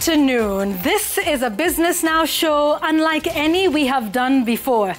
afternoon. This is a Business Now show unlike any we have done before.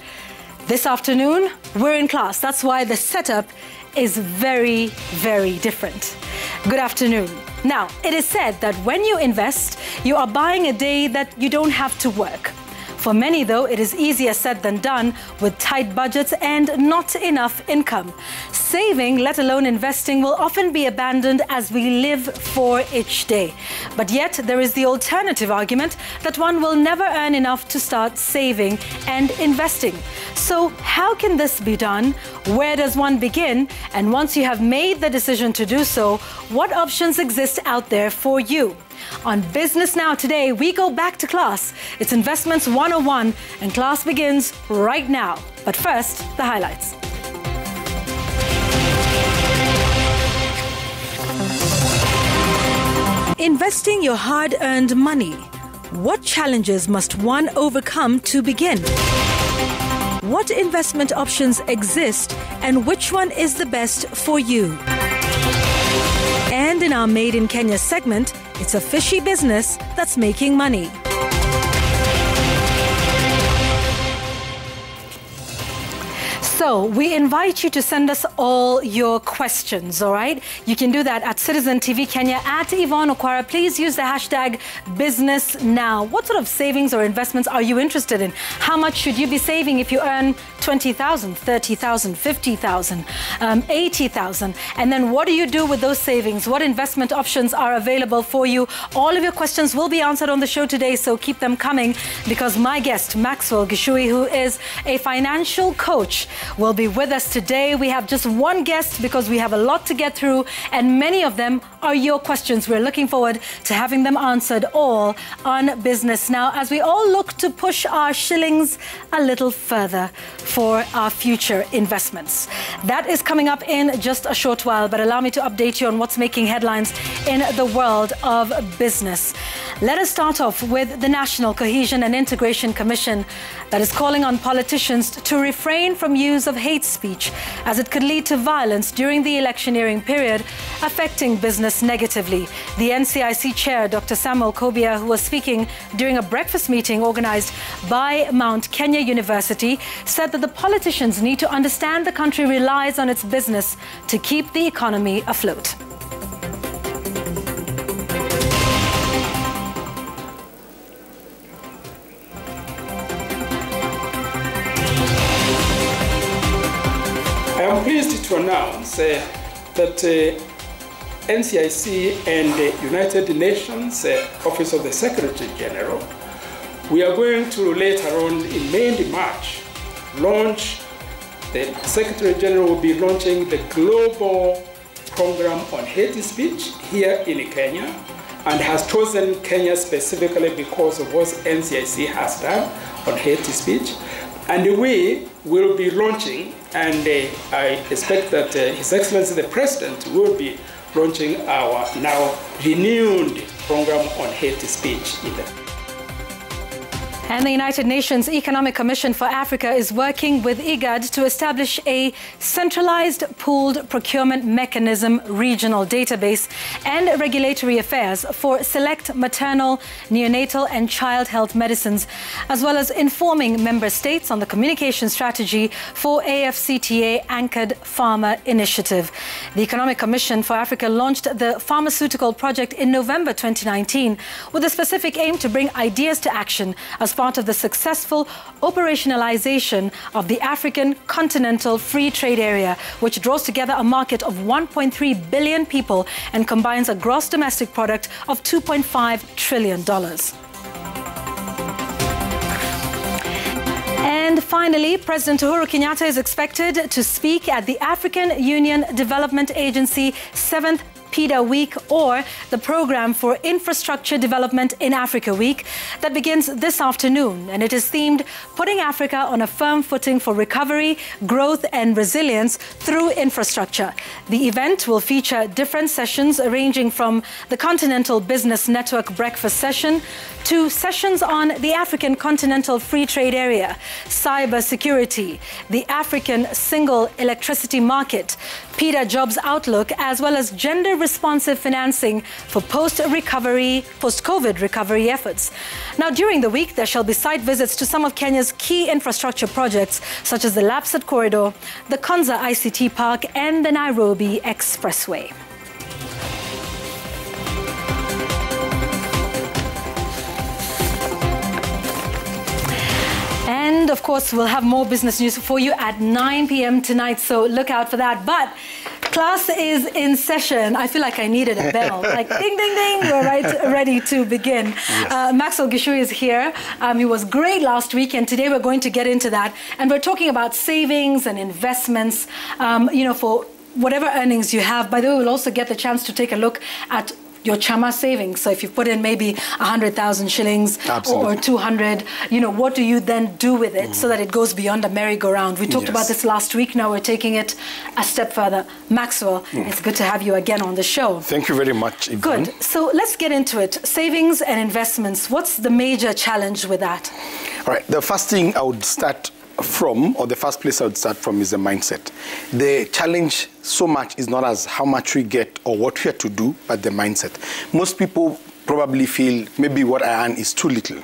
This afternoon, we're in class. That's why the setup is very, very different. Good afternoon. Now, it is said that when you invest, you are buying a day that you don't have to work. For many, though, it is easier said than done with tight budgets and not enough income. Saving, let alone investing, will often be abandoned as we live for each day. But yet, there is the alternative argument that one will never earn enough to start saving and investing. So how can this be done? Where does one begin? And once you have made the decision to do so, what options exist out there for you? On Business Now today, we go back to class. It's Investments 101, and class begins right now. But first, the highlights. Investing your hard-earned money. What challenges must one overcome to begin? What investment options exist, and which one is the best for you? And in our Made in Kenya segment, it's a fishy business that's making money. So we invite you to send us all your questions, all right? You can do that at Citizen TV Kenya, at Yvonne Okwara. Please use the hashtag BusinessNow. What sort of savings or investments are you interested in? How much should you be saving if you earn 20,000, 30,000, 50,000, 80,000? And then what do you do with those savings? What investment options are available for you? All of your questions will be answered on the show today, so keep them coming, because my guest, Maxwell Gishui, who is a financial coach, will be with us today. We have just one guest because we have a lot to get through, and many of them are your questions. We're looking forward to having them answered all on Business Now as we all look to push our shillings a little further for our future investments. That is coming up in just a short while, but allow me to update you on what's making headlines in the world of business. Let us start off with the National Cohesion and Integration Commission that is calling on politicians to refrain from use of hate speech, as it could lead to violence during the electioneering period, affecting business negatively. The NCIC chair, Dr. Samuel Kobia, who was speaking during a breakfast meeting organized by Mount Kenya University, said that the politicians need to understand the country relies on its business to keep the economy afloat. I am pleased to announce that NCIC and the United Nations Office of the Secretary General, we are going to later on in May and March launch, the Secretary General will be launching the global program on hate speech here in Kenya, and has chosen Kenya specifically because of what NCIC has done on hate speech. And we will be launching, and I expect that His Excellency the President will be launching our now renewed program on hate speech in the And the United Nations Economic Commission for Africa is working with IGAD to establish a centralized pooled procurement mechanism, regional database, and regulatory affairs for select maternal, neonatal, and child health medicines, as well as informing member states on the communication strategy for AFCTA-anchored Pharma Initiative. The Economic Commission for Africa launched the Pharmaceutical Project in November 2019 with a specific aim to bring ideas to action as part of the successful operationalization of the African Continental Free Trade Area, which draws together a market of 1.3 billion people and combines a gross domestic product of $2.5 trillion. And finally, President Uhuru Kenyatta is expected to speak at the African Union Development Agency 7th PIDA Week, or the Program for Infrastructure Development in Africa Week, that begins this afternoon. And it is themed Putting Africa on a Firm Footing for Recovery, Growth and Resilience Through Infrastructure. The event will feature different sessions ranging from the Continental Business Network breakfast session to sessions on the African Continental Free Trade Area, cyber security, the African Single Electricity Market, PIDA Jobs Outlook, as well as gender responsive financing for post-COVID recovery efforts. Now, during the week, there shall be site visits to some of Kenya's key infrastructure projects, such as the Lapsset Corridor, the Konza ICT Park, and the Nairobi Expressway. And of course, we'll have more business news for you at 9 p.m. tonight, so look out for that. But class is in session. I feel like I needed a bell, like ding, ding, ding. We're ready to begin. Yes. Maxwell Gishui is here. He was great last week, and today we're going to get into that. And we're talking about savings and investments, for whatever earnings you have. By the way, we'll also get the chance to take a look at your chama savings. So if you put in maybe 100,000 shillings or 200, what do you then do with it so that it goes beyond a merry-go-round? We talked about this last week. Now we're taking it a step further. Maxwell, it's good to have you again on the show. Thank you very much, Yvonne. Good. So let's get into it. Savings and investments. What's the major challenge with that? All right. The first thing I would start from, or the first place I would start from, is the mindset. The challenge so much is not as how much we get or what we have to do, but the mindset. Most people probably feel maybe what I earn is too little.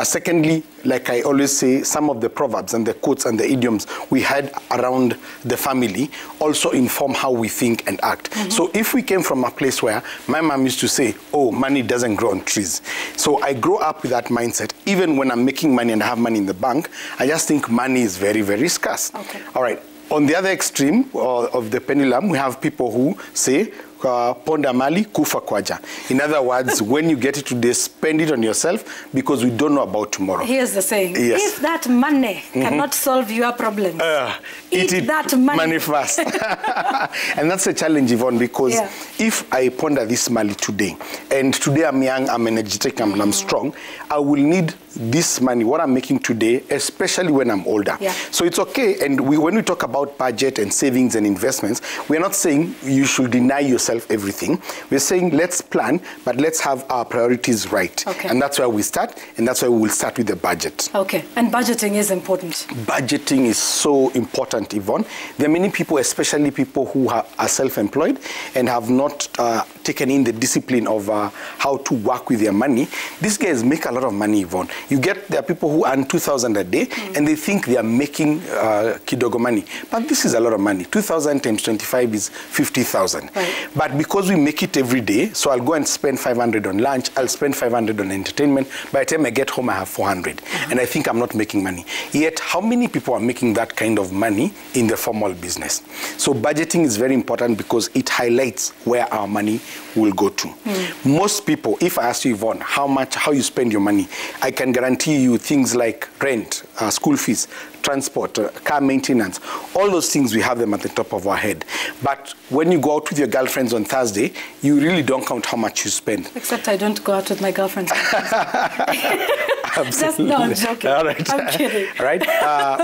Secondly, like I always say, some of the proverbs and the quotes and the idioms we had around the family also inform how we think and act. So if we came from a place where my mom used to say, oh, money doesn't grow on trees. So I grow up with that mindset. Even when I'm making money and I have money in the bank, I just think money is very, very scarce. Okay. All right. On the other extreme of the pendulum, we have people who say, ponda mali kufa kwaja. In other words, when you get it today, spend it on yourself because we don't know about tomorrow. Here's the saying. Yes. If that money cannot solve your problems, eat that money first. And that's a challenge, Yvonne, because if I ponder this money today, and today I'm young, I'm energetic, I'm strong, I will need this money, what I'm making today, especially when I'm older. So it's okay. And when we talk about budget and savings and investments, we're not saying you should deny yourself everything. We're saying let's plan, but let's have our priorities right. Okay. And that's where we start, and that's why we will start with the budget. Okay. And budgeting is important. Budgeting is so important, Yvonne. There are many people, especially people who are self-employed and have not taken in the discipline of how to work with their money. These guys make a lot of money, Yvonne. There are people who earn 2,000 a day, and they think they are making kidogo money. But this is a lot of money. 2,000 times 25 is 50,000. Right. But because we make it every day, so I'll go and spend 500 on lunch, I'll spend 500 on entertainment. By the time I get home, I have 400. And I think I'm not making money. Yet, how many people are making that kind of money in the formal business? So budgeting is very important because it highlights where our money will go to. Most people, if I ask you, Yvonne, how you spend your money, I can guarantee you things like rent, school fees, transport, car maintenance, all those things, we have them at the top of our head. But when you go out with your girlfriends on Thursday, you really don't count how much you spend. Except I don't go out with my girlfriends. Absolutely. No, I'm joking. All right. I'm kidding. Right?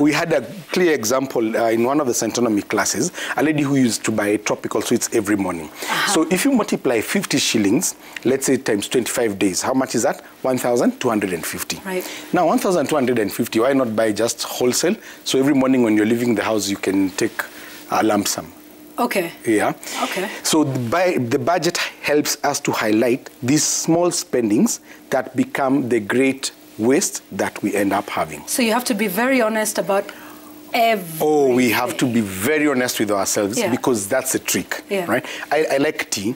We had a clear example in one of the Centonomy classes, a lady who used to buy tropical sweets every morning. So if you multiply 50 shillings, let's say times 25 days, how much is that? 1,250. Right. Now, 1,250, why not buy just wholesale? So every morning when you're leaving the house, you can take a lump sum. Okay. Yeah. Okay. So the budget helps us to highlight these small spendings that become the great waste that we end up having. So you have to be very honest about everything. Oh, we have to be very honest with ourselves because that's the trick, right? I like tea.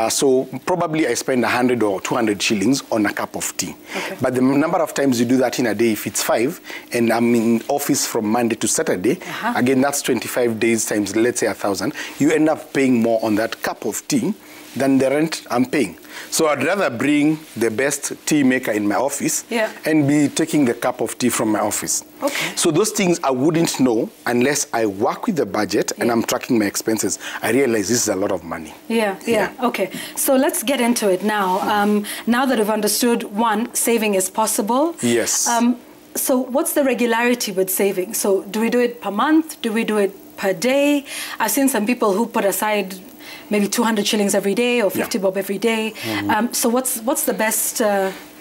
So probably I spend 100 or 200 shillings on a cup of tea. Okay. But the number of times you do that in a day, if it's 5, and I'm in office from Monday to Saturday, again, that's 25 days times, let's say 1,000. You end up paying more on that cup of tea than the rent I'm paying. So I'd rather bring the best tea maker in my office and be taking the cup of tea from my office. Okay. So those things I wouldn't know unless I work with the budget and I'm tracking my expenses. I realize this is a lot of money. Yeah. Okay. So let's get into it now. Now that we've understood, one, saving is possible. Yes. So what's the regularity with saving? So do we do it per month? Do we do it per day? I've seen some people who put aside maybe 200 shillings every day or 50 bob every day. So what's the best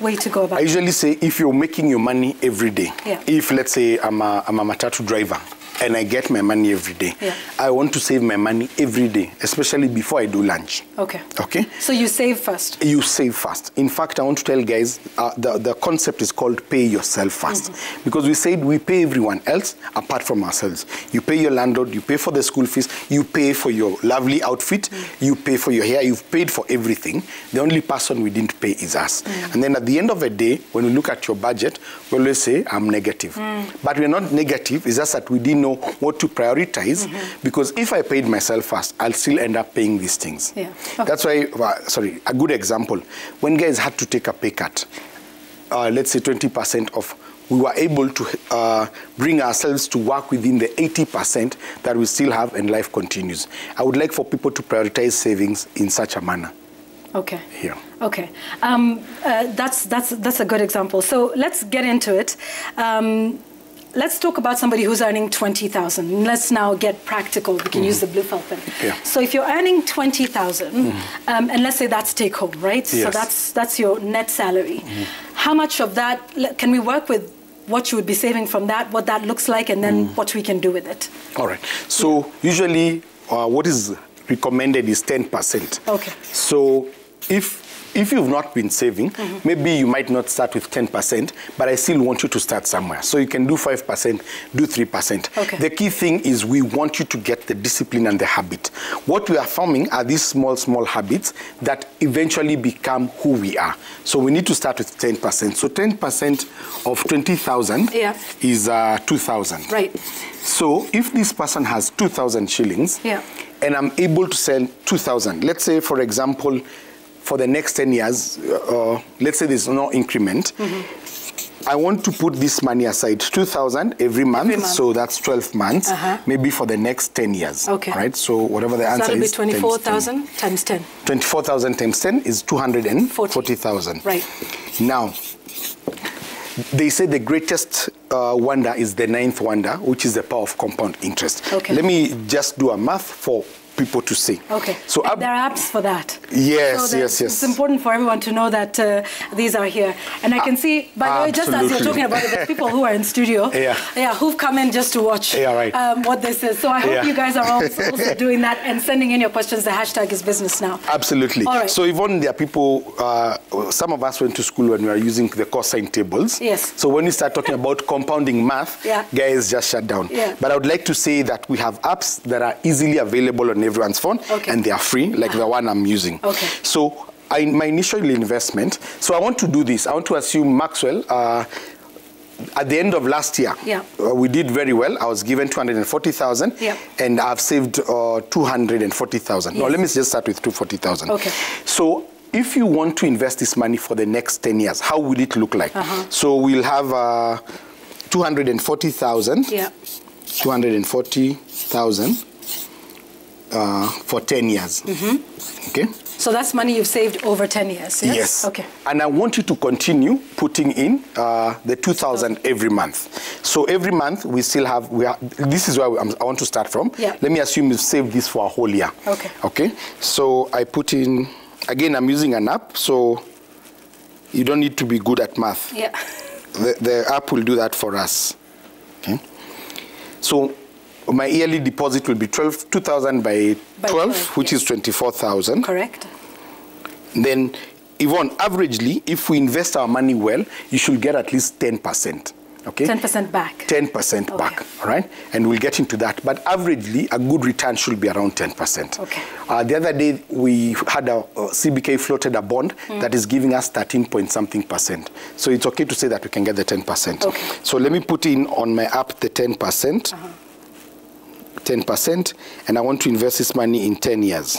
way to go about it? I usually say if you're making your money every day, if let's say I'm a matatu driver, and I get my money every day. Yeah. I want to save my money every day, especially before I do lunch. Okay. Okay? So you save first? You save first. In fact, I want to tell guys, the concept is called pay yourself first. Because we said we pay everyone else apart from ourselves. You pay your landlord, you pay for the school fees, you pay for your lovely outfit, you pay for your hair, you've paid for everything. The only person we didn't pay is us. And then at the end of the day, when we look at your budget, we always say, I'm negative. But we're not negative, it's just that we didn't know what to prioritize, because if I paid myself first, I'll still end up paying these things. Yeah. Okay. That's why, a good example, when guys had to take a pay cut, let's say 20% off, we were able to bring ourselves to work within the 80% that we still have, and life continues. I would like for people to prioritize savings in such a manner. Okay. Yeah. Okay. That's a good example. So let's get into it. Let's talk about somebody who's earning 20,000. Let's now get practical. We can use the blue felt pen. Yeah. So if you're earning 20,000, and let's say that's take home, right? Yes. So that's your net salary. How much of that can we work with? What you would be saving from that, what that looks like, and then what we can do with it. All right. So usually, what is recommended is 10%. Okay. So if you've not been saving, maybe you might not start with 10%, but I still want you to start somewhere. So you can do 5%, do 3%. Okay. The key thing is we want you to get the discipline and the habit. What we are forming are these small, small habits that eventually become who we are. So we need to start with 10%. So 10% of 20,000 is 2,000. Right. So if this person has 2,000 shillings, and I'm able to sell 2,000, let's say, for example, for the next 10 years, let's say there's no increment, I want to put this money aside, 2,000 every month, so that's 12 months, maybe for the next 10 years. Okay. Right? So whatever the answer is. That'll be 24,000 times 10. 24,000 times 10 is 240,000. Right. Now, they say the greatest wonder is the ninth wonder, which is the power of compound interest. Okay. Let me just do a math for people to see. Okay. So there are apps for that. Yes, so yes. It's important for everyone to know that these are here. And I can see, by the way, just as you're talking about it, there's people who are in studio, who've come in just to watch what this is. So I hope you guys are also doing that and sending in your questions. The hashtag is business now. Absolutely. All right. So Yvonne, there are people, some of us went to school when we were using the cosine tables. Yes. So when we start talking about compounding math, guys just shut down. Yeah. But I would like to say that we have apps that are easily available on everyone's phone, and they are free, like the one I'm using. Okay. So my initial investment, so I want to do this. I want to assume Maxwell, at the end of last year, we did very well. I was given 240,000, and I've saved 240,000. No, let me just start with 240,000. Okay. So if you want to invest this money for the next 10 years, how will it look like? So we'll have 240,000. 240,000 for 10 years. Okay? So that's money you've saved over 10 years, yes? Yes. Okay. And I want you to continue putting in the 2,000 every month. So every month we still have, this is where I want to start from. Let me assume you've saved this for a whole year. Okay. Okay? So I put in, again, I'm using an app, so you don't need to be good at math. Yeah. The app will do that for us. Okay? So my yearly deposit will be 2,000 by 12, which is 24,000. Correct. Then, Yvonne, averagely, if we invest our money well, you should get at least 10%. Okay? 10% back. 10% back, all right? And we'll get into that. But averagely, a good return should be around 10%. Okay. The other day, we had a CBK floated a bond that is giving us 13-point-something%. So it's okay to say that we can get the 10%. Okay. So let me put in on my app the 10%. 10%, and I want to invest this money in 10 years.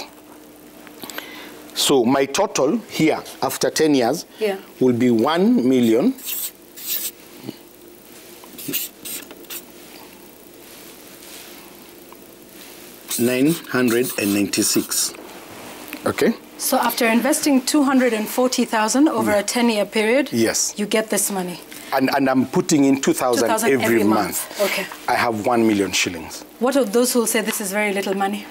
So my total here after 10 years will be 1,996,000. Okay? So after investing 240,000 over a 10-year period, you get this money. And I'm putting in 2,000 every month. Okay. I have 1 million shillings. What of those who will say this is very little money?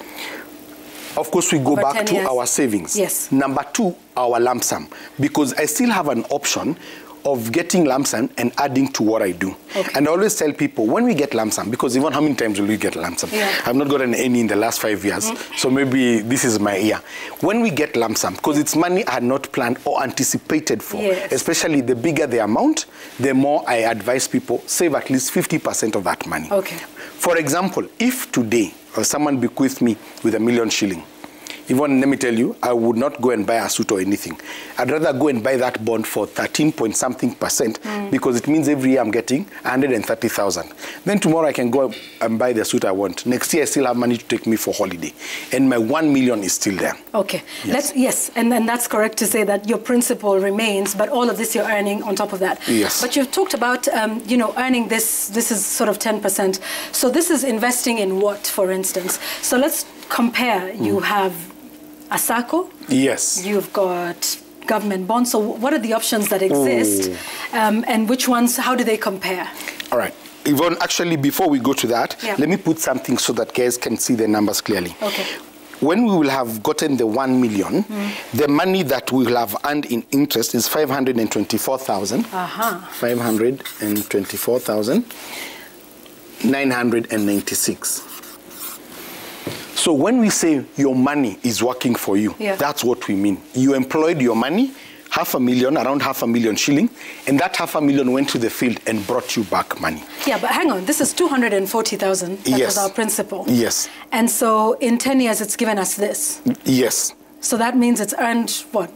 Of course, we go back to our savings. Yes. Number two, our lump sum. Because I still have an option of getting lump sum and adding to what I do. Okay. And I always tell people, when we get lump sum, because even how many times will we get lump sum? Yeah. I've not gotten any in the last 5 years, so maybe this is my year. When we get lump sum, because it's money I had not planned or anticipated for, yes. especially the bigger the amount, the more I advise people, save at least 50% of that money. Okay. For example, if today someone bequeathed me with $1 million shilling, even let me tell you, I would not go and buy a suit or anything. I'd rather go and buy that bond for 13-point-something% because it means every year I'm getting 130,000. Then tomorrow I can go and buy the suit I want. Next year I still have money to take me for holiday, and my 1 million is still there. Okay. Yes. And then that's correct to say that your principal remains, but all of this you're earning on top of that. Yes. But you've talked about, earning this. This is sort of 10%. So this is investing in what, for instance? So let's compare. You have a SACCO. Yes. You've got government bonds. So what are the options that exist, and which ones? How do they compare? All right. Yvonne, actually, before we go to that, let me put something so that guys can see the numbers clearly. Okay. When we will have gotten the 1 million, the money that we will have earned in interest is 524,000. 524,996. So when we say your money is working for you, that's what we mean. You employed your money, around half a million shilling, and that $500,000 went to the field and brought you back money. Yeah, but hang on, this is 240,000. That was our principal. Yes. And so in 10 years, it's given us this. Yes. So that means it's earned, what,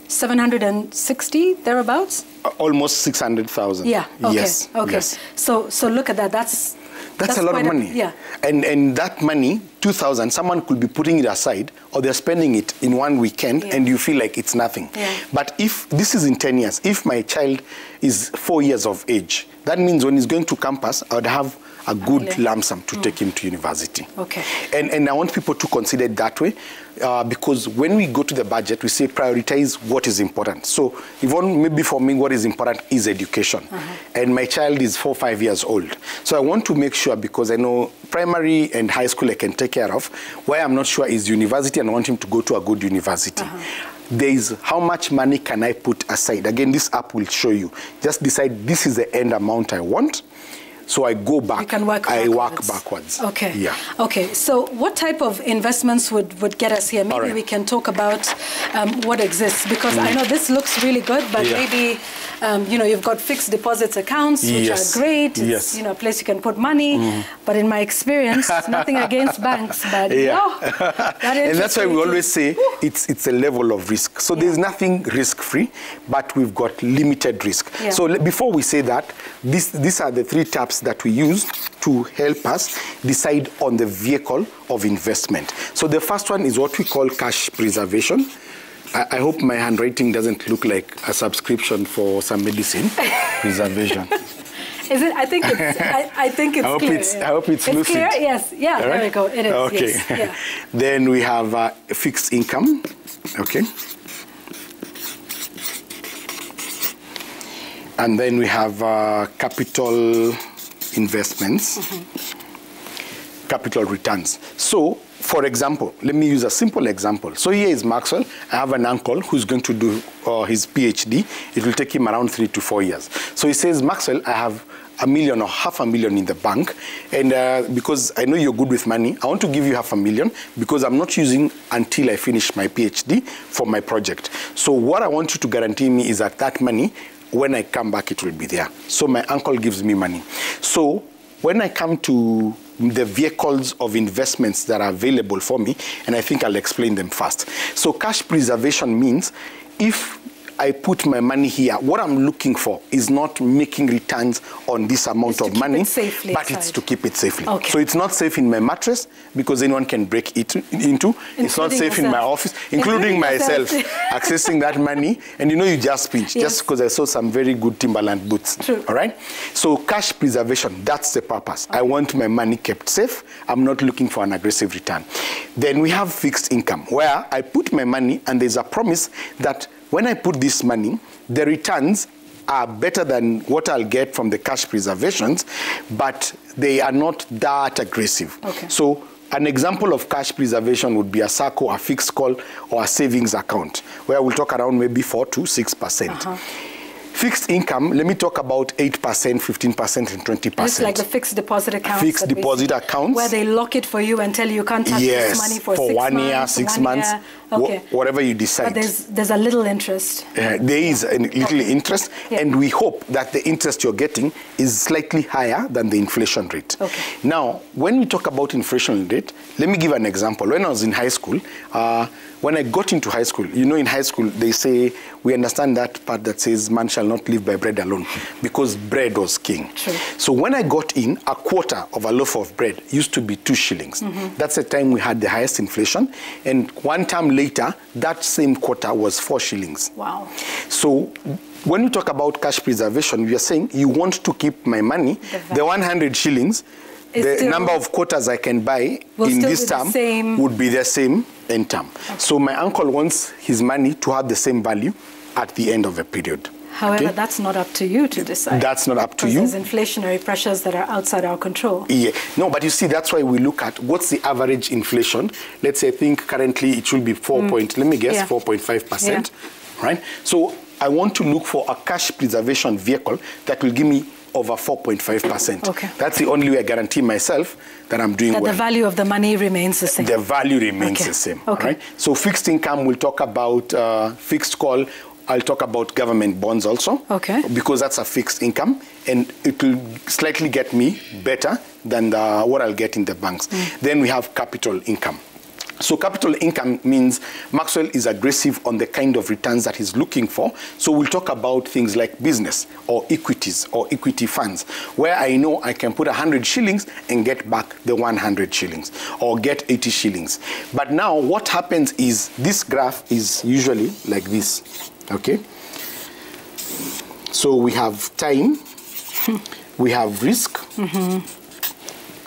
760, thereabouts? Almost 600,000. Yeah, okay. Yes. Okay. Yes. So look at that, that's a lot of money. Yeah. And that money, 2,000, someone could be putting it aside, or they're spending it in one weekend, and you feel like it's nothing. Yeah. But if this is in 10 years, if my child is 4 years of age, that means when he's going to campus, I would have a good lump sum to take him to university. Okay. And I want people to consider it that way, because when we go to the budget, we say prioritize what is important. So even maybe for me, what is important is education. And my child is 4 or 5 years old. So I want to make sure, because I know primary and high school I can take care of. Why I'm not sure is university, and I want him to go to a good university. There is how much money can I put aside. Again, this app will show you. Just decide this is the end amount I want. So I go back. You can work backwards. I work backwards. Okay. Yeah. Okay. So what type of investments would get us here? Maybe we can talk about what exists, because I know this looks really good, but maybe you've got fixed deposits accounts, which are great. It's, a place you can put money. But in my experience, nothing against banks, but and that's why we always say it's a level of risk. So there's nothing risk-free, but we've got limited risk. So before we say that, these are the 3 tabs that we use to help us decide on the vehicle of investment. So the first one is what we call cash preservation. I hope my handwriting doesn't look like a subscription for some medicine. Preservation. Is it? I think it's. I think it's clear. I hope it's lucid. Clear? Yes. Yeah. Right? There we go. It is. Okay. Yes. Yeah. Then we have fixed income. Okay. And then we have capital investments, capital returns. So, for example, let me use a simple example. So here is Maxwell. I have an uncle who's going to do his PhD. It will take him around 3 to 4 years. So he says, Maxwell, I have $1 million or $500,000 in the bank, and because I know you're good with money, I want to give you $500,000 because I'm not using until I finish my PhD for my project. So what I want you to guarantee me is that money, when I come back, it will be there. So my uncle gives me money. So when I come to the vehicles of investments that are available for me, and I think I'll explain them first. So cash preservation means if I put my money here, what I'm looking for is not making returns on this amount of money, but it's to keep it safely. Okay. So it's not safe in my mattress because anyone can break it into. It's not safe in my office, including myself, accessing that money. And you just pinch, just because I saw some very good Timberland boots. True. All right? So cash preservation, that's the purpose. Okay. I want my money kept safe. I'm not looking for an aggressive return. Then we have fixed income, where I put my money and there's a promise that when I put this money, the returns are better than what I'll get from the cash preservations, but they are not that aggressive. Okay. So an example of cash preservation would be a SACCO, a fixed call, or a savings account, where we'll talk around maybe 4 to 6%. Fixed income, let me talk about 8%, 15%, and 20%. It's like the fixed deposit accounts. Fixed deposit accounts. Where they lock it for you and tell you can't touch this money for 6 1 months. year, 6 months, Okay. whatever you decide. But there's a little interest. There is a little interest, and we hope that the interest you're getting is slightly higher than the inflation rate. Okay. Now, when we talk about inflation rate, let me give an example. When I was in high school, when I got into high school, you know, in high school, they say, we understand that part that says man shall not live by bread alone, because bread was king. True. So when I got in, a quarter of a loaf of bread used to be 2 shillings. That's the time we had the highest inflation. And one term later, that same quarter was 4 shillings. Wow. So when we talk about cash preservation, we are saying you want to keep my money, the 100 shillings, the number of quarters I can buy in this term would be the same in term. Okay. So my uncle wants his money to have the same value at the end of a period. However, that's not up to you to decide. That's not up to you. There's inflationary pressures that are outside our control. Yeah. No, but you see, that's why we look at what's the average inflation. Let's say, I think currently it should be 4.5%, right? So I want to look for a cash preservation vehicle that will give me over 4.5%. Okay. That's the only way I guarantee myself that I'm doing well. The value of the money remains the same. The value remains the same. Okay. Right? So fixed income, we'll talk about fixed call. I'll talk about government bonds also. Okay. Because that's a fixed income, and it will slightly get me better than what I'll get in the banks. Then we have capital income. So capital income means Maxwell is aggressive on the kind of returns that he's looking for. So we'll talk about things like business or equities or equity funds, where I know I can put 100 shillings and get back the 100 shillings or get 80 shillings. But now what happens is this graph is usually like this, okay? So we have time, we have risk,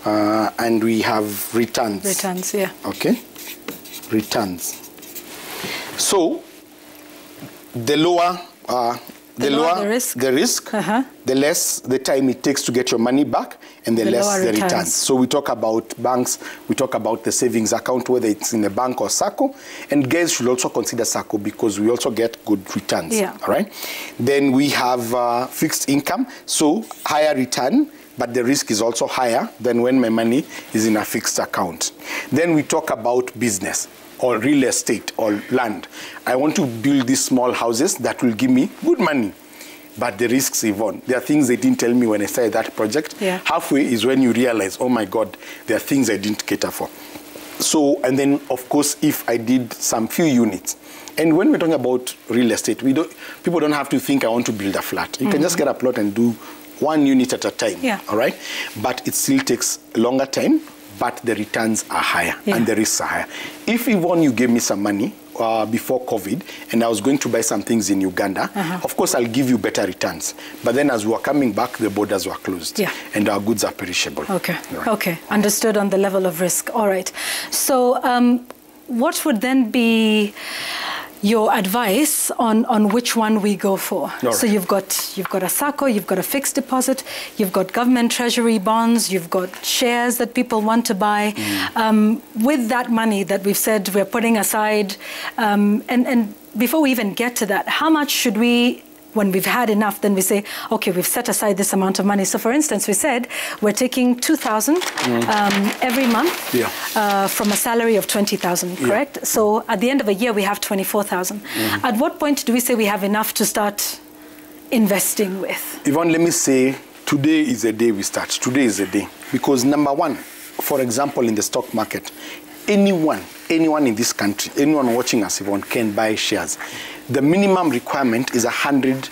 and we have returns. Returns, yeah. Okay? Returns. So the lower the risk, the less the time it takes to get your money back, and the less the returns. So we talk about banks, we talk about the savings account, whether it's in a bank or SACCO, and guys should also consider SACCO because we also get good returns. Yeah. All right. Then we have fixed income, so higher return, but the risk is also higher than when my money is in a fixed account. Then we talk about business or real estate or land. I want to build these small houses that will give me good money. But the risks, Yvonne, there are things they didn't tell me when I started that project. Yeah. Halfway is when you realize, oh my God, there are things I didn't cater for. So, and then of course, if I did some few units, and when we're talking about real estate, people don't have to think I want to build a flat. You can just get a plot and do 1 unit at a time, all right? But it still takes a longer time, but the returns are higher and the risks are higher. If even you gave me some money before COVID and I was going to buy some things in Uganda, of course I'll give you better returns. But then as we were coming back, the borders were closed and our goods are perishable. Okay, okay, understood on the level of risk. All right. So what would then be your advice on which one we go for? Right. So you've got a SACCO, you've got a fixed deposit, you've got government treasury bonds, you've got shares that people want to buy. With that money that we've said we're putting aside, and before we even get to that, how much should we, when we've had enough, then we say, okay, we've set aside this amount of money. So for instance, we said we're taking 2,000 every month from a salary of 20,000, correct? So at the end of a year, we have 24,000. At what point do we say we have enough to start investing with? Yvonne, let me say, today is the day we start. Today is the day. Because number one, for example, in the stock market, anyone in this country, anyone watching us, Yvonne, can buy shares. The minimum requirement is 100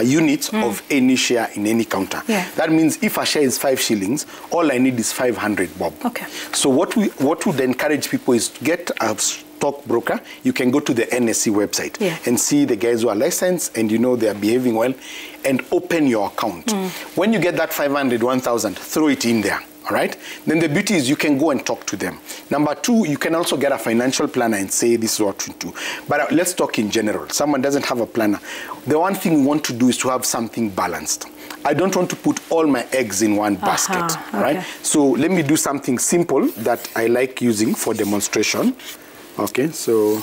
units of any share in any counter. That means if a share is 5 shillings, all I need is 500 bob. Okay. So what would encourage people is to get a stockbroker. You can go to the NSE website and see the guys who are licensed and you know they are behaving well, and open your account. When you get that 500, 1,000, throw it in there. All right? Then the beauty is you can go and talk to them. Number two, you can also get a financial planner and say this is what to do. But let's talk in general. Someone doesn't have a planner. The one thing we want to do is to have something balanced. I don't want to put all my eggs in one basket, right? So let me do something simple that I like using for demonstration. Okay, so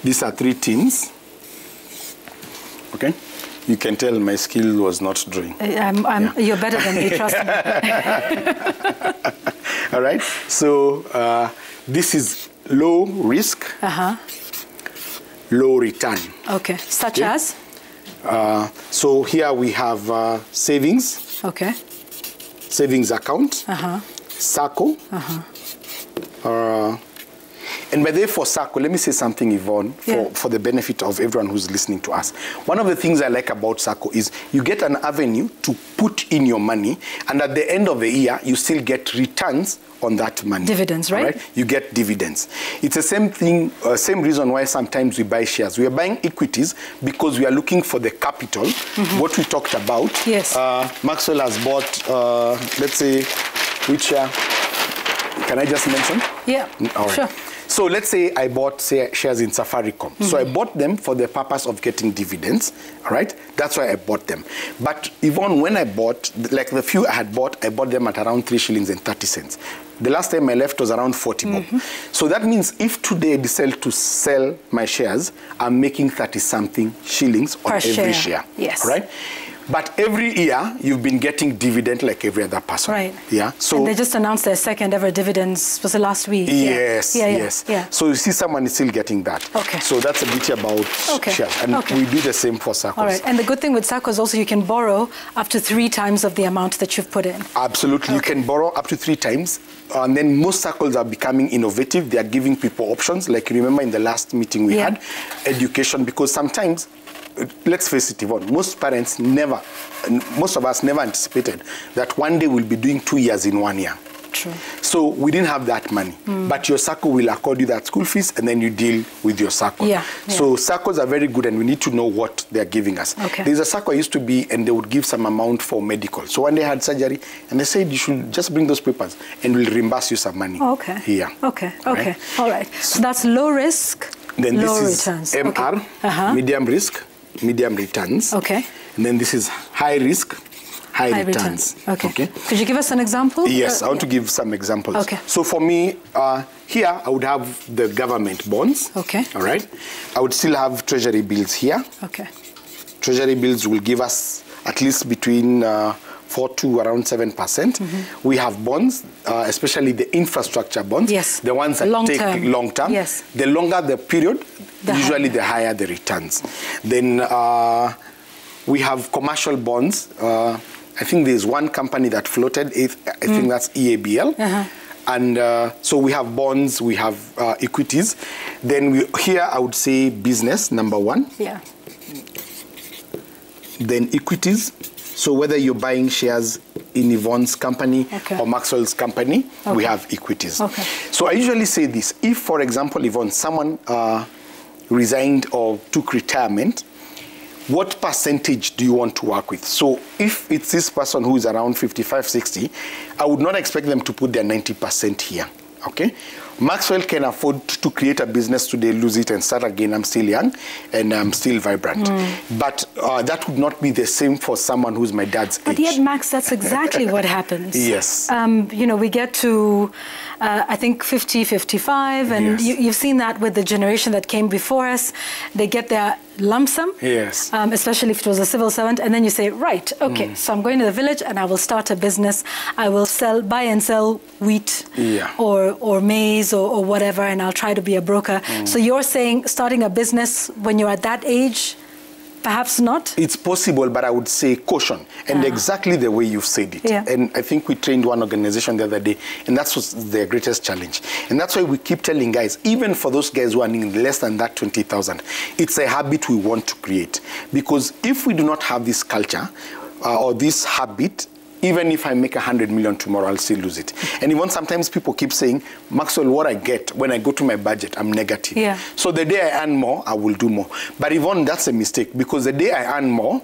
these are 3 tins. Okay? You can tell my skill was not drawing. You're better than me, trust me. All right? So this is low risk, low return. Okay, such as? So here we have savings. Okay. Savings account. SACCO. And by the way, for SACCO, let me say something, Yvonne, for the benefit of everyone who's listening to us. One of the things I like about SACCO is you get an avenue to put in your money, and at the end of the year, you still get returns on that money. Dividends, right? You get dividends. It's the same thing, same reason why sometimes we buy shares. We are buying equities because we are looking for the capital, what we talked about. Yes. Maxwell has bought, let's say, which share? Can I just mention? Yeah, all right. Sure. So let's say I bought shares in Safaricom. So I bought them for the purpose of getting dividends, all right? That's why I bought them. But even when I bought, like the few I bought them at around 3 shillings and 30 cents. The last time I left was around 40 bob. So that means if today I decide to sell my shares, I'm making 30-something shillings on every share. Yes. All right? But every year, you've been getting dividend like every other person. Right. Yeah. So and they just announced their second ever dividends, was it last week? Yes, yes. So you see someone is still getting that. Okay. So that's a bit about shares. And we do the same for SACCOs. All right. And the good thing with SACCOs also, you can borrow up to 3 times of the amount that you've put in. Absolutely. You can borrow up to 3 times. And then most SACCOs are becoming innovative. They are giving people options. Like you remember in the last meeting we had, education, because sometimes, let's face it, Yvonne, most of us never anticipated that one day we'll be doing 2 years in 1 year. True. So we didn't have that money. But your SACCO will accord you that school fees, and then you deal with your SACCO. So SACCOs are very good, and we need to know what they're giving us. There's a SACCO I used to be, and they would give some amount for medical. So one day I had surgery, and they said you should just bring those papers, and we'll reimburse you some money. Here. Okay. All right. So that's low risk, then low this returns. Is MR, medium risk, medium returns. Okay. And then this is high risk, high returns. Okay. Could you give us an example? Yes, I want to give some examples. Okay. So for me, here I would have the government bonds. Okay. All right. I would still have treasury bills here. Okay. Treasury bills will give us at least between 4 to around 7%. We have bonds, especially the infrastructure bonds. Yes. The ones that take long term. Yes. The longer the period, usually the higher the returns. Then we have commercial bonds. I think there's one company that floated. I think that's EABL. And so we have bonds, we have equities. Then here I would say business, number 1. Yeah. Then equities. So whether you're buying shares in Yvonne's company or Maxwell's company, we have equities. So I usually say this. If, for example, Yvonne, someone resigned or took retirement, what percentage do you want to work with? So if it's this person who is around 55, 60, I would not expect them to put their 90% here, okay? Maxwell can afford to create a business today, lose it, and start again. I'm still young, and I'm still vibrant. But that would not be the same for someone who's my dad's age. But yet, Max, that's exactly what happens. Yes. You know, we get to, I think, 50, 55, and you've seen that with the generation that came before us. They get their lump sum, especially if it was a civil servant, and then you say, right, okay, so I'm going to the village and I will start a business. I will buy and sell wheat or maize or whatever, and I'll try to be a broker. So you're saying starting a business when you're at that age, perhaps not? It's possible, but I would say caution, and exactly the way you've said it. And I think we trained one organization the other day, and that's what's their greatest challenge. And that's why we keep telling guys, even for those guys who are earning less than that 20,000, it's a habit we want to create. Because if we do not have this culture or this habit, even if I make 100 million tomorrow, I'll still lose it. And even sometimes people keep saying, Maxwell, what I get when I go to my budget, I'm negative. So the day I earn more, I will do more. But Yvonne, that's a mistake, because the day I earn more,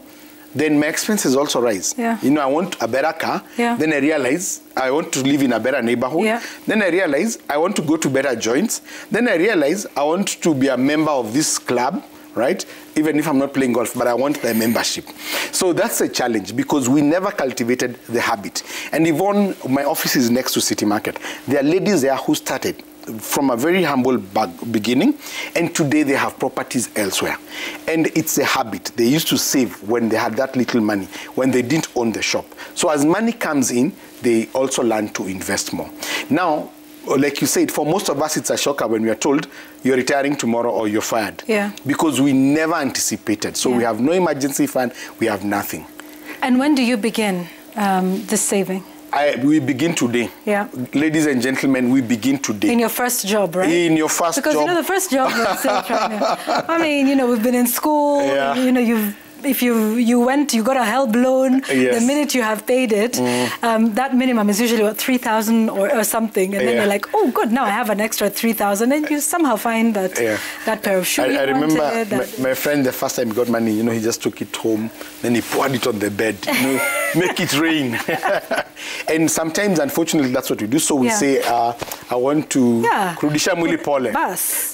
then my expenses also rise. You know, I want a better car. Then I realize I want to live in a better neighborhood. Then I realize I want to go to better joints. Then I realize I want to be a member of this club, right? Even if I'm not playing golf, but I want the membership. So that's a challenge, because we never cultivated the habit. And Yvonne, my office is next to City Market. There are ladies there who started from a very humble beginning, and today they have properties elsewhere. And it's a habit. They used to save when they had that little money, when they didn't own the shop. So as money comes in, they also learn to invest more. Now, like you said, for most of us, it's a shocker when we are told you're retiring tomorrow or you're fired. Yeah. Because we never anticipated. So we have no emergency fund, we have nothing. And when do you begin this saving? We begin today. Yeah. Ladies and gentlemen, we begin today. In your first job, right? In your first because, job. Because, the first job, I mean, we've been in school, if you went, you got a help loan, the minute you have paid it, that minimum is usually what, 3,000 or something, and then you're like, oh, good, now I have an extra 3,000, and you somehow find that that pair of shoes. I remember my friend, the first time he got money, he just took it home, then he poured it on the bed, make it rain. And sometimes, unfortunately, that's what we do. So we say, I want to kurudisha mwili pole.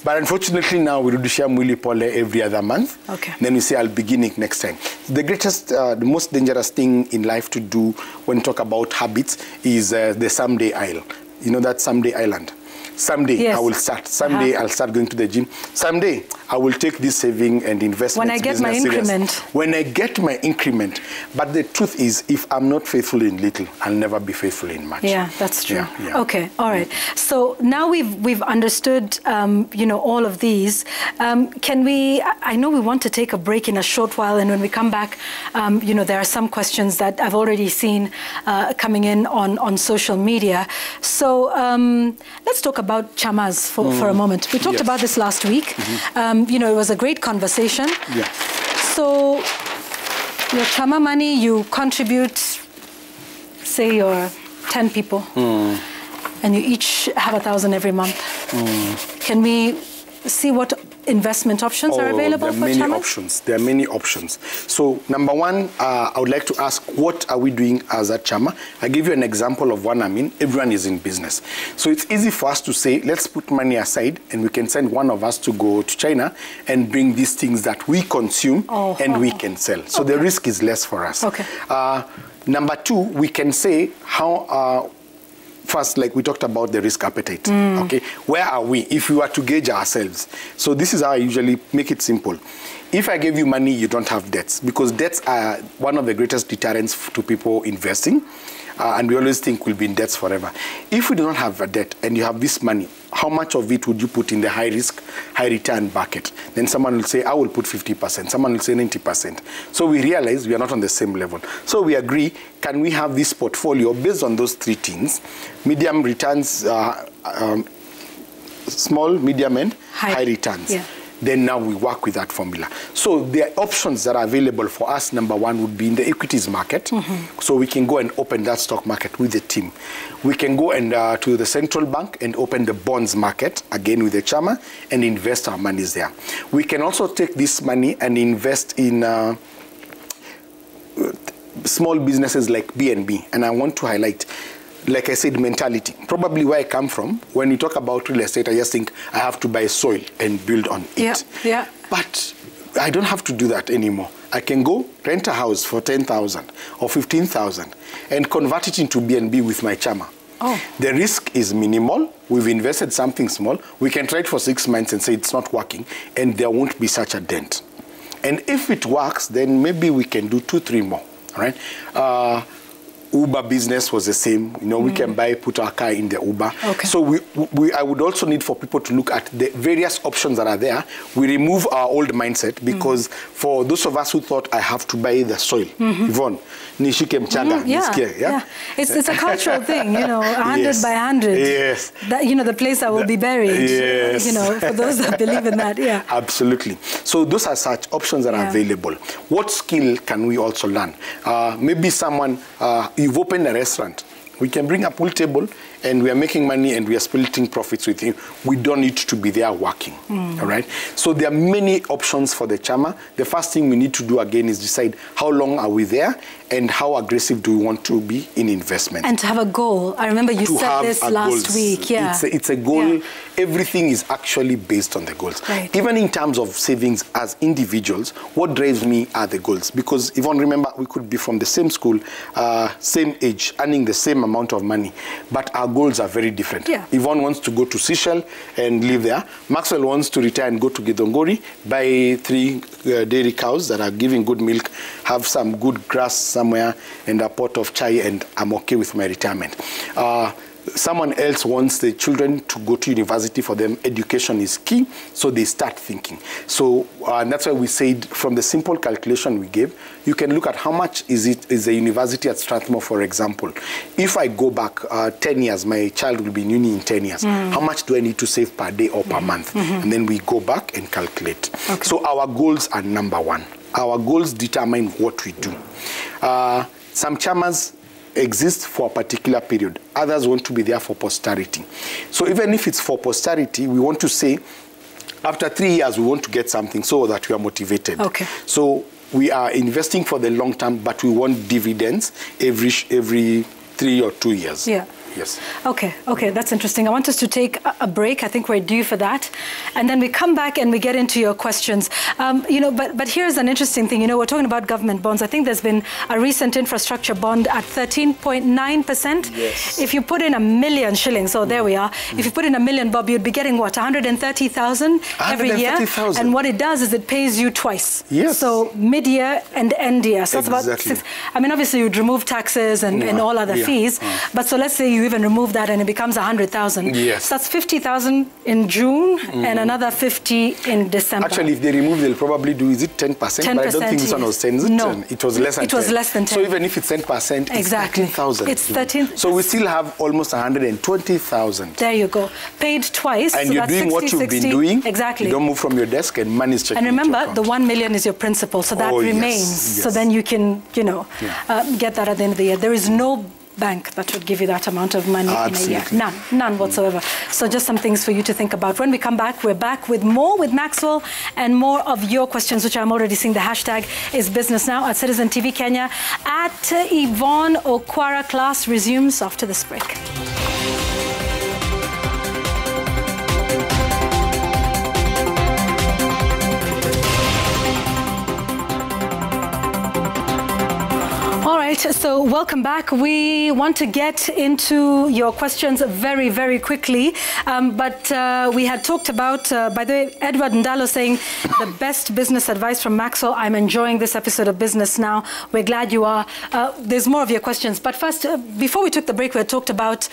But unfortunately, now we kurudisha mwili pole every other month. Okay. Then we say, I'll begin it next time. The greatest, the most dangerous thing in life to do when we talk about habits is the someday Isle. You know that someday island? Someday I will start. Someday I'll start going to the gym. Someday I will take this saving and invest. When I get my increment. When I get my increment. But the truth is, if I'm not faithful in little, I'll never be faithful in much. Yeah, that's true. Yeah. Okay, all right. So now we've understood, all of these. Can we? I know we want to take a break in a short while, and when we come back, there are some questions that I've already seen coming in on social media. So let's talk about chamas for a moment. We talked about this last week. It was a great conversation. Yeah. So your chama money, you contribute, say you're 10 people, and you each have 1,000 every month. Can we see what investment options are available for chamas? There are many options. So number one, I would like to ask, what are we doing as a chama? I give you an example of one. Everyone is in business. So it's easy for us to say, let's put money aside and we can send one of us to go to China and bring these things that we consume and we can sell. So the risk is less for us. Okay. Number two, we can say how... First, like we talked about the risk appetite, okay? Where are we if we were to gauge ourselves? So this is how I usually make it simple. If I gave you money, you don't have debts, because debts are one of the greatest deterrents to people investing, and we always think we'll be in debts forever. If we do not have a debt and you have this money, how much of it would you put in the high risk, high return bucket? Then someone will say, I will put 50%. Someone will say 90%. So we realize we are not on the same level. So we agree, can we have this portfolio based on those three things? Medium returns, small, medium, and high returns. Yeah. Then now we work with that formula. So the options that are available for us, number one, would be in the equities market. So we can go and open that stock market with the team. We can go and to the central bank and open the bonds market, again with the chama, and invest our monies there. We can also take this money and invest in small businesses like BNB. And I want to highlight, like I said, mentality. Probably where I come from, when you talk about real estate, I just think I have to buy soil and build on it. Yeah. But I don't have to do that anymore. I can go rent a house for 10,000 or 15,000 and convert it into BNB with my chama. The risk is minimal. We've invested something small. We can try it for 6 months and say it's not working, and there won't be such a dent. And if it works, then maybe we can do 2, 3 more. All right. Uber business was the same. We can put our car in the Uber. Okay. So I would also need for people to look at the various options that are there. We remove our old mindset, because for those of us who thought I have to buy the soil, Yvonne, nishike mchanga, yeah. It's a cultural thing, 100 by 100. Yes. That, the place I will be buried. Yes. For those that believe in that, yeah. Absolutely. So those are such options that are available. What skill can we also learn? Maybe someone, you've opened a restaurant. We can bring a pool table and we are making money and we are splitting profits with you. We don't need to be there working, all right? So there are many options for the chama. The first thing we need to do again is decide how long are we there and how aggressive do we want to be in investment. And to have a goal. I remember you said this last week. Yeah. It's a goal. Yeah. Everything is actually based on the goals. Right. Even in terms of savings as individuals, what drives me are the goals. Because Yvonne, remember, we could be from the same school, same age, earning the same amount of money, but our goals are very different. Yeah. Yvonne wants to go to Seychelles and live there. Maxwell wants to retire and go to Githongori, buy 3 dairy cows that are giving good milk, have some good grass somewhere, and a pot of chai, and I'm okay with my retirement. Someone else wants the children to go to university. For them, education is key, so they start thinking. So that's why we said, from the simple calculation we gave, you can look at how much is a university at Strathmore, for example. If I go back 10 years, my child will be in uni in 10 years. How much do I need to save per day or per month? And then we go back and calculate. Okay. So our goals are number one. Our goals determine what we do. Some chamas exist for a particular period. Others want to be there for posterity. So even if it's for posterity, we want to say, after 3 years, we want to get something so that we are motivated. Okay. So we are investing for the long term, but we want dividends every 3 or 2 years. Yeah. Yes. Okay, that's interesting. I want us to take a break. I think we're due for that. And then we come back and we get into your questions. But here's an interesting thing. We're talking about government bonds. I think there's been a recent infrastructure bond at 13.9%. Yes. If you put in 1 million shillings, so there we are. If you put in 1 million, Bob, you'd be getting what, 130,000 every year? 130,000. And what it does is it pays you twice. Yes. So mid-year and end year. So that's about 6. I mean, obviously you'd remove taxes and all other fees. But so let's say you even remove that and it becomes 100,000. Yes. So that's 50,000 in June and another 50 in December. Actually, if they remove, they'll probably do, is it 10%? 10%, but I don't think this one was 10, is it? No. It was less than 10. It was less than 10. So even if it's 10%, it's 13,000. It's 13. So we still have almost 120,000. There you go. Paid twice. And so you're doing 60, what you've 60, been doing. Exactly. You don't move from your desk and money is checking. And remember, the 1 million is your principal, so that remains. Yes. So then you can, get that at the end of the year. There is no bank that would give you that amount of money in a year. None whatsoever. So just some things for you to think about. When we come back, we're back with more with Maxwell and more of your questions, which I'm already seeing. The hashtag is Business Now at Citizen TV Kenya. At Yvonne Okwara class resumes after this break. All right, so welcome back. We want to get into your questions very, very quickly. But we had talked about, by the way, Edward Ndalo saying, the best business advice from Maxwell. I'm enjoying this episode of Business Now. We're glad you are. There's more of your questions. But first, before we took the break, we had talked about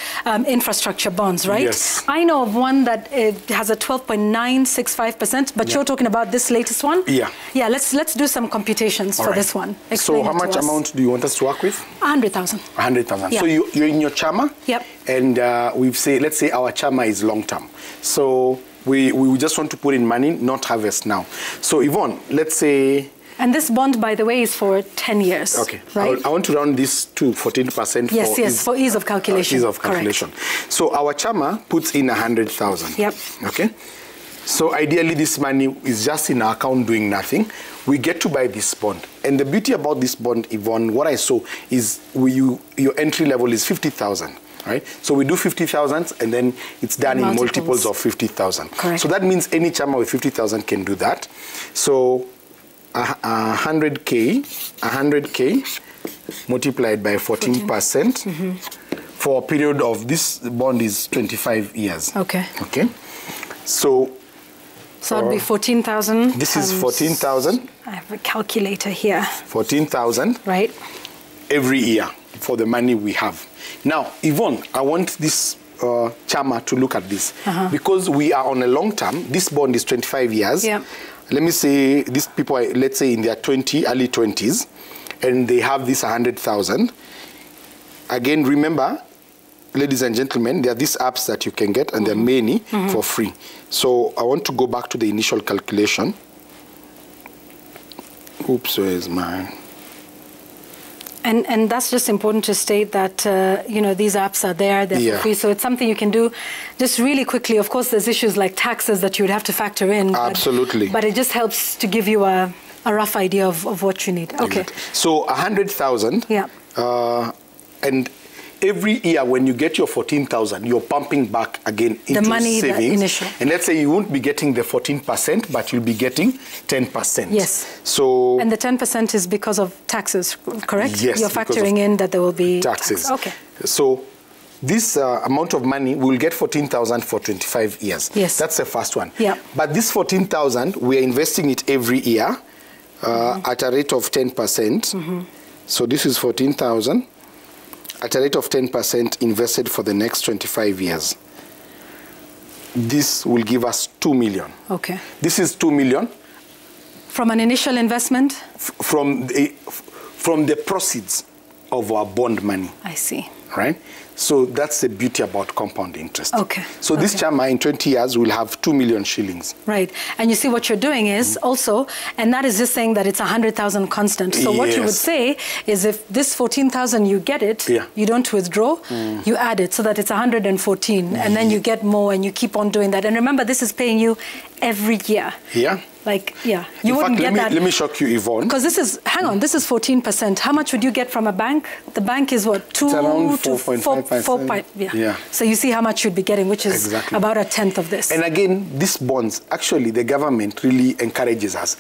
infrastructure bonds, right? Yes. I know of one that has a 12.965%, but you're talking about this latest one? Yeah. Yeah, let's do some computations for this one. Explain so how much amount do you want us to work with? 100,000. 100,000. Yeah. So you're in your chama. Yep. And let's say our chama is long term. So we just want to put in money, not harvest now. So Yvonne, let's say. And this bond, by the way, is for 10 years. Okay. Right? I want to round this to 14%. Yes, for ease of calculation. Ease of calculation. Correct. So our chama puts in 100,000. Yep. Okay. So ideally, this money is just in our account doing nothing. We get to buy this bond. And the beauty about this bond, Yvonne, what I saw is your entry level is 50,000. Right? So we do 50,000 and then it's done in multiples of 50,000. Correct. So that means any chama with 50,000 can do that. So 100K multiplied by 14% for a period of, this bond is 25 years. Okay. Okay. So that would be 14,000. This is 14,000. I have a calculator here. 14,000. Right. Every year for the money we have. Now, Yvonne, I want this chama to look at this. Because we are on a long term, this bond is 25 years. Yeah. Let me say these people are, let's say, in their early 20s, and they have this 100,000. Again, remember, ladies and gentlemen, there are these apps that you can get, and there are many for free. So I want to go back to the initial calculation. Oops, where is mine? And that's just important to state that, these apps are there, they're for free. So it's something you can do just really quickly. Of course, there's issues like taxes that you would have to factor in. Absolutely. But it just helps to give you a rough idea of what you need. Okay. Exactly. So 100,000. Yeah. And every year when you get your 14,000, you're pumping back again into the money, savings. The initial. And let's say you won't be getting the 14%, but you'll be getting 10%. Yes. So. And the 10% is because of taxes, correct? Yes. You're factoring in that there will be taxes. Tax. Okay. So this amount of money, we'll get 14,000 for 25 years. Yes. That's the first one. Yeah. But this 14,000, we are investing it every year at a rate of 10%. So this is 14,000 at a rate of 10% invested for the next 25 years. This will give us 2 million. Okay. This is 2 million. From an initial investment? From the proceeds of our bond money. I see. Right? So that's the beauty about compound interest. Okay. So this Chama in 20 years will have 2 million shillings. Right. And you see what you're doing is also, and that is just saying that it's 100,000 constant. So what you would say is if this 14,000 you get it, you don't withdraw, you add it so that it's 114 and then you get more and you keep on doing that. And remember, this is paying you every year. Yeah. Like, you wouldn't get that. Let me shock you, Yvonne. Because this is, hang on, this is 14%. How much would you get from a bank? The bank is what, it's around 4.5%. Yeah. So you see how much you'd be getting, which is about a tenth of this. And again, these bonds, actually, the government really encourages us,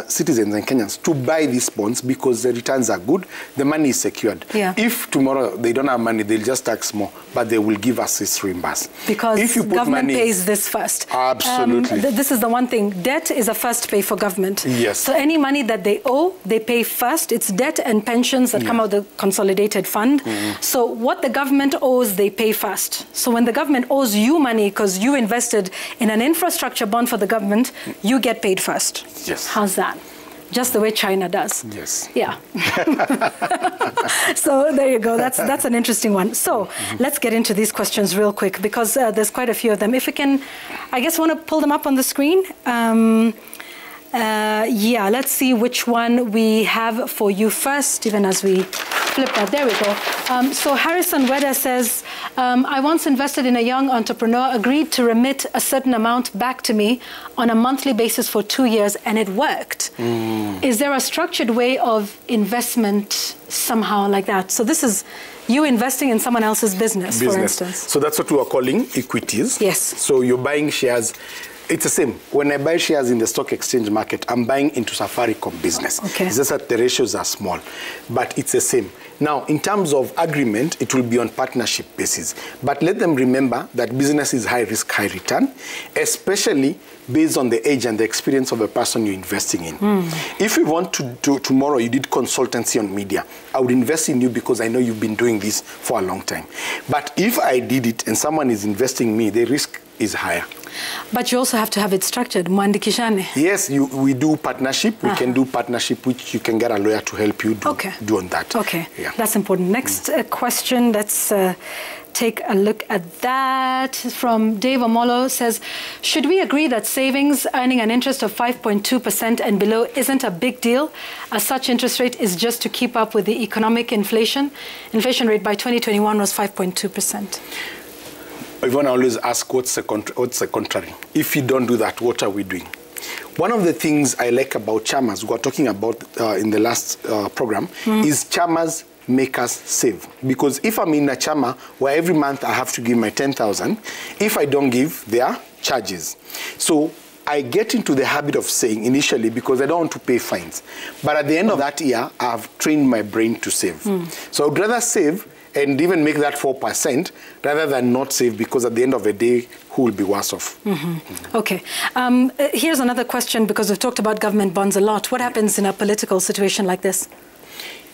citizens and Kenyans, to buy these bonds because the returns are good, the money is secured. Yeah. If tomorrow they don't have money, they'll just tax more, but they will give us this reimbursed. Because if you put government money, pays this first. Absolutely. This is the one thing. Debt is a first pay for government. Yes. So any money that they owe, they pay first. It's debt and pensions that come out of the consolidated fund. So what the government owes, they pay first. So when the government owes you money because you invested in an infrastructure bond for the government, you get paid first. Yes. How's that? Just the way China does. Yes. Yeah. So there you go. That's an interesting one. So let's get into these questions real quick because there's quite a few of them. If we can, I guess, want to pull them up on the screen. Yeah, let's see which one we have for you first, even as we flip that. There we go. So Harrison Weda says, I once invested in a young entrepreneur, agreed to remit a certain amount back to me on a monthly basis for 2 years, and it worked. Is there a structured way of investment somehow like that? So this is you investing in someone else's business, for instance. So that's what we are calling equities. Yes. So you're buying shares. It's the same. When I buy shares in the stock exchange market, I'm buying into Safaricom business. Okay. It's just that the ratios are small, but it's the same. Now, in terms of agreement, it will be on partnership basis. But let them remember that business is high risk, high return, especially based on the age and the experience of the person you're investing in. If you want to do tomorrow, you did consultancy on media, I would invest in you because I know you've been doing this for a long time. But if I did it and someone is investing in me, the risk is higher. But you also have to have it structured. Mwandikishane. Yes, we do partnership. We can do partnership, which you can get a lawyer to help you do on that. Okay, yeah. That's important. Next question, let's take a look at that. From Dave Omolo says, should we agree that savings earning an interest of 5.2% and below isn't a big deal, as such interest rate is just to keep up with the economic inflation? Inflation rate by 2021 was 5.2%. Everyone always asks, what's the contrary? If you don't do that, what are we doing? One of the things I like about chamas, we were talking about in the last program, is chamas make us save. Because if I'm in a chama where every month I have to give my 10,000, if I don't give, there are charges. So I get into the habit of saying initially because I don't want to pay fines. But at the end of that year, I've trained my brain to save. So I would rather save and even make that 4% rather than not save, because at the end of the day, who will be worse off? Okay. Here's another question, because we've talked about government bonds a lot. What happens in a political situation like this?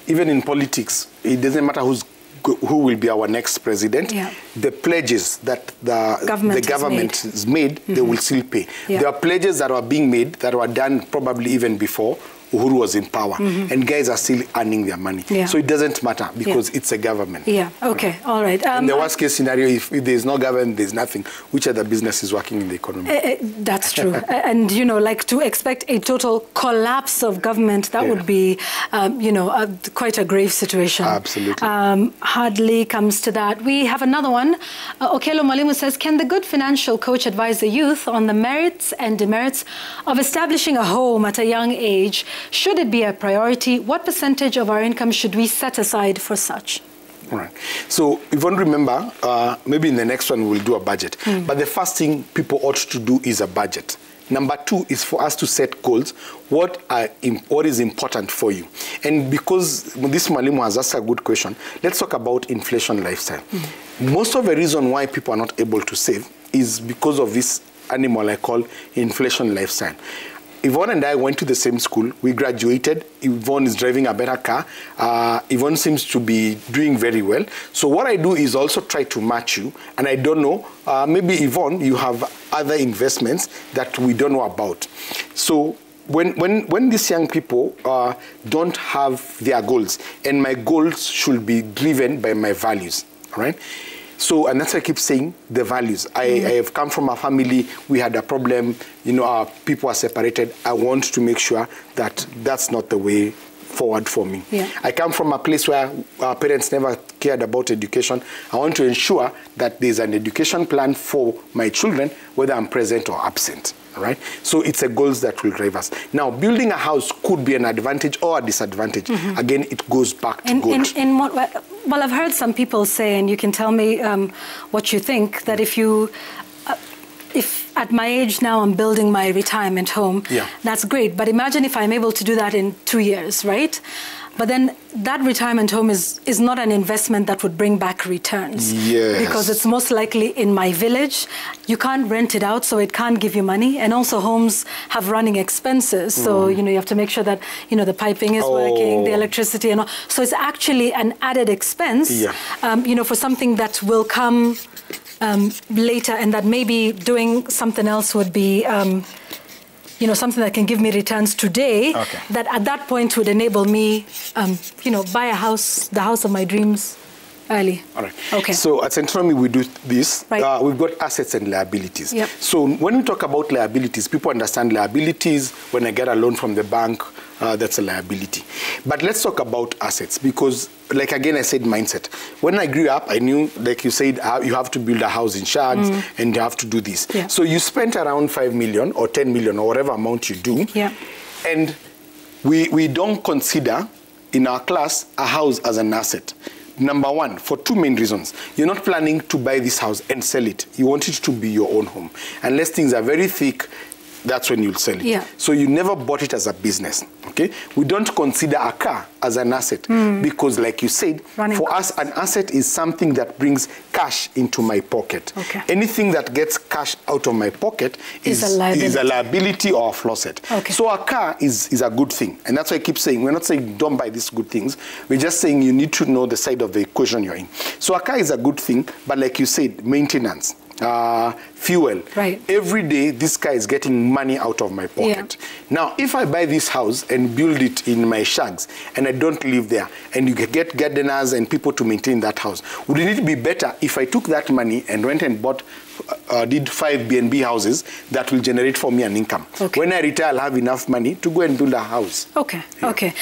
Even in politics, it doesn't matter who will be our next president. The pledges that the government has made, they will still pay. There are pledges that are being made that were done probably even before Uhuru was in power, and guys are still earning their money. So it doesn't matter because it's a government. Okay, all right. In the worst case scenario, if there's no government, there's nothing. Which other business is working in the economy? That's true. And, you know, like to expect a total collapse of government, that would be, you know, quite a grave situation. Absolutely. Hardly comes to that. We have another one. Okelo Mwalimu says, can the good financial coach advise the youth on the merits and demerits of establishing a home at a young age? Should it be a priority? What percentage of our income should we set aside for such? All right. So if you remember, maybe in the next one we'll do a budget. But the first thing people ought to do is a budget. Number two is for us to set goals. What is important for you? And because this Mwalimu has asked a good question, let's talk about inflation lifestyle. Most of the reason why people are not able to save is because of this animal I call inflation lifestyle. Yvonne and I went to the same school. We graduated. Yvonne is driving a better car. Yvonne seems to be doing very well. So what I do is also try to match you. And I don't know, maybe Yvonne, you have other investments that we don't know about. So when these young people don't have their goals, and my goals should be driven by my values, all right? So, and that's why I keep saying the values. I have come from a family, we had a problem, you know, our people are separated. I want to make sure that that's not the way forward for me. Yeah. I come from a place where our parents never cared about education. I want to ensure that there's an education plan for my children, whether I'm present or absent. All right? So it's a goals that will drive us. Now, building a house could be an advantage or a disadvantage. Again, it goes back to goals. Well, I've heard some people say, and you can tell me what you think, that if at my age now I'm building my retirement home, that's great. But imagine if I'm able to do that in 2 years, right? But then that retirement home is not an investment that would bring back returns. Yes. Because it's most likely in my village. You can't rent it out, so it can't give you money. And also homes have running expenses. So, you know, you have to make sure that, you know, the piping is working, the electricity and all. So it's actually an added expense, you know, for something that will come later, and that maybe doing something else would be, you know, something that can give me returns today, that at that point would enable me, you know, buy a house, the house of my dreams early. All right. Okay. So at Centronomy, we do this. Right. We've got assets and liabilities. Yep. So when we talk about liabilities, people understand liabilities. When I get a loan from the bank, that's a liability. But let's talk about assets, because, like again, I said mindset. When I grew up, I knew, like you said, you have to build a house in Shags and you have to do this. Yeah. So you spent around 5 million or 10 million or whatever amount you do. Yeah. And we don't consider in our class a house as an asset. Number one, for two main reasons. You're not planning to buy this house and sell it. You want it to be your own home. Unless things are very thick, that's when you'll sell it. Yeah. So you never bought it as a business, okay? We don't consider a car as an asset because, like you said, for us, an asset is something that brings cash into my pocket. Okay. Anything that gets cash out of my pocket is a liability or a faucet. Okay. So a car is a good thing. And that's why I keep saying, we're not saying don't buy these good things. We're just saying you need to know the side of the equation you're in. So a car is a good thing, but like you said, maintenance. Fuel. Right. Every day, this guy is getting money out of my pocket. Yeah. Now, if I buy this house and build it in my Shags, and I don't live there, and you get gardeners and people to maintain that house, would it be better if I took that money and went and bought, did 5 B&B houses that will generate for me an income? Okay. When I retire, I'll have enough money to go and build a house. Okay, yeah. Okay.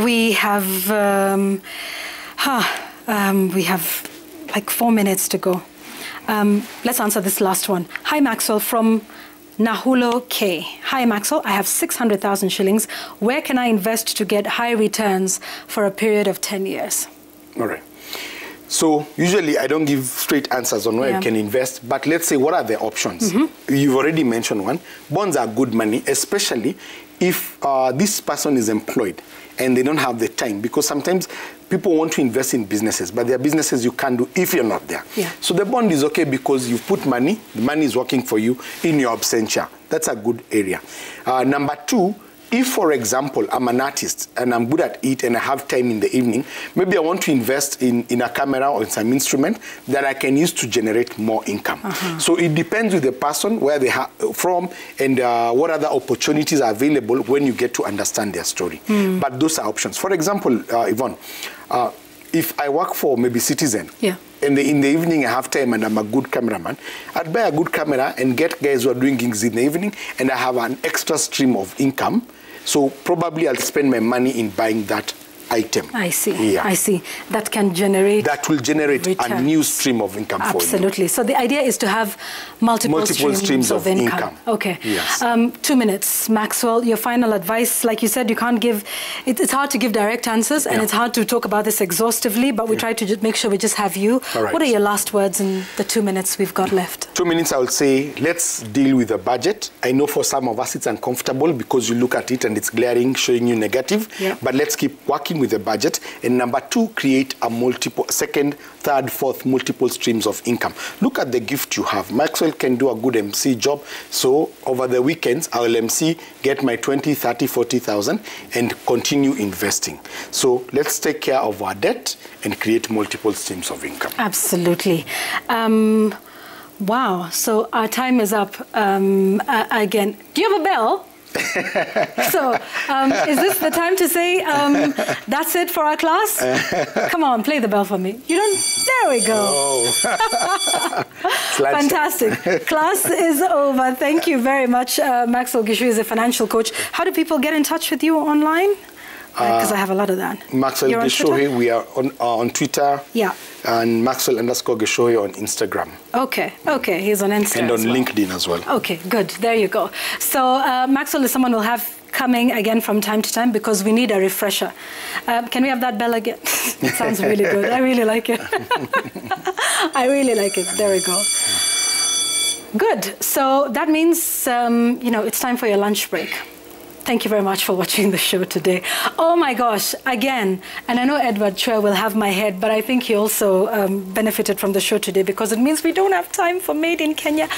We have like 4 minutes to go. Let's answer this last one. Hi, Maxwell, from Nahulo K. Hi, Maxwell. I have 600,000 shillings. Where can I invest to get high returns for a period of 10 years? All right. So usually I don't give straight answers on where you can invest, but let's say what are the options? You've already mentioned one. Bonds are good money, especially if this person is employed and they don't have the time, because sometimes people want to invest in businesses, but there are businesses you can't do if you're not there. Yeah. So the bond is okay because you've put money, the money is working for you in your absentia. That's a good area. Number two, if, for example, I'm an artist and I'm good at it and I have time in the evening, maybe I want to invest in a camera or in some instrument that I can use to generate more income. So it depends with the person, where they are from, and what other opportunities are available when you get to understand their story. But those are options. For example, Yvonne, if I work for maybe Citizen, and in the evening I have time and I'm a good cameraman, I'd buy a good camera and get guys who are doing gigs in the evening, and I have an extra stream of income. So probably I'll spend my money in buying that item. I see. I see. That can generate. That will generate returns. a new stream of income for you. Absolutely. So the idea is to have multiple streams of income. Okay. Yes. 2 minutes, Maxwell. Your final advice. Like you said, you can't give. It's hard to give direct answers, and it's hard to talk about this exhaustively. But we try to just make sure we just have you. All right. What are your last words in the 2 minutes we've got left? 2 minutes, I would say, let's deal with the budget. I know for some of us it's uncomfortable because you look at it and it's glaring, showing you negative. Yeah. But let's keep working with the budget. And number 2, create a second, third, fourth, multiple streams of income. Look at the gift you have. Maxwell can do a good MC job. So over the weekends, I will MC, get my 20, 30, 40,000 and continue investing. So let's take care of our debt and create multiple streams of income. Absolutely. Wow. So our time is up again. Do you have a bell? So, is this the time to say, that's it for our class? Come on, play the bell for me. You don't, there we go. Oh. Fantastic. Class is over. Thank you very much. Maxwell Gishui is a financial coach. How do people get in touch with you online? Because I have a lot of that. Maxwell Gishui, we are on Twitter. Yeah. And Maxwell_Gishui on Instagram. Okay, okay, he's on Instagram. And on LinkedIn as well. Okay, good, there you go. So Maxwell is someone we'll have coming again from time to time because we need a refresher. Can we have that bell again? It sounds really good. I really like it. I really like it. There we go. Good. So that means, you know, it's time for your lunch break. Thank you very much for watching the show today. Oh my gosh, again, and I know Edward Chua will have my head, but I think he also benefited from the show today because it means we don't have time for Made in Kenya.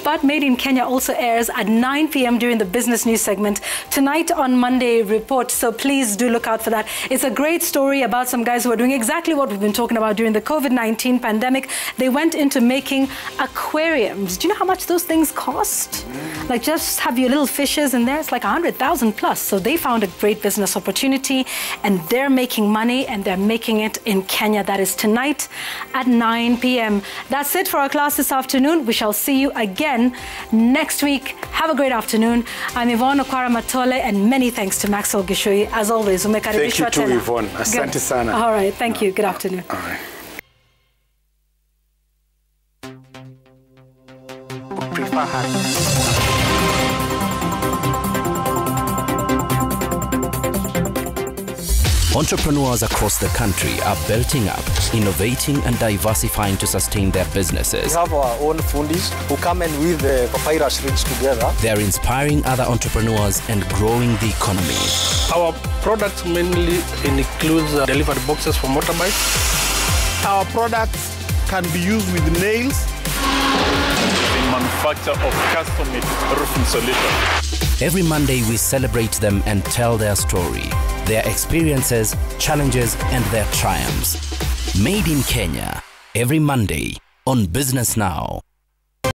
But Made in Kenya also airs at 9 p.m. during the business news segment tonight on Monday Report. So please do look out for that. It's a great story about some guys who are doing exactly what we've been talking about during the COVID-19 pandemic. They went into making aquariums. Do you know how much those things cost? Like just have your little fishes in there. It's like 100,000 plus. So they found a great business opportunity and they're making money and they're making it in Kenya. That is tonight at 9 p.m. That's it for our class this afternoon. We shall see you again next week. Have a great afternoon. I'm Yvonne Okwara Matole and many thanks to Maxwell Gishui. As always, thank you to Yvonne. Asante sana. All right, thank you. Good afternoon. All right. Entrepreneurs across the country are belting up, innovating and diversifying to sustain their businesses. We have our own fundis who come and weave the papyrus reeds together. They're inspiring other entrepreneurs and growing the economy. Our products mainly includes delivered boxes for motorbikes. Our products can be used with nails. The manufacture of custom-made roofing solutions. Every Monday we celebrate them and tell their story, their experiences, challenges and their triumphs. Made in Kenya, every Monday on Business Now.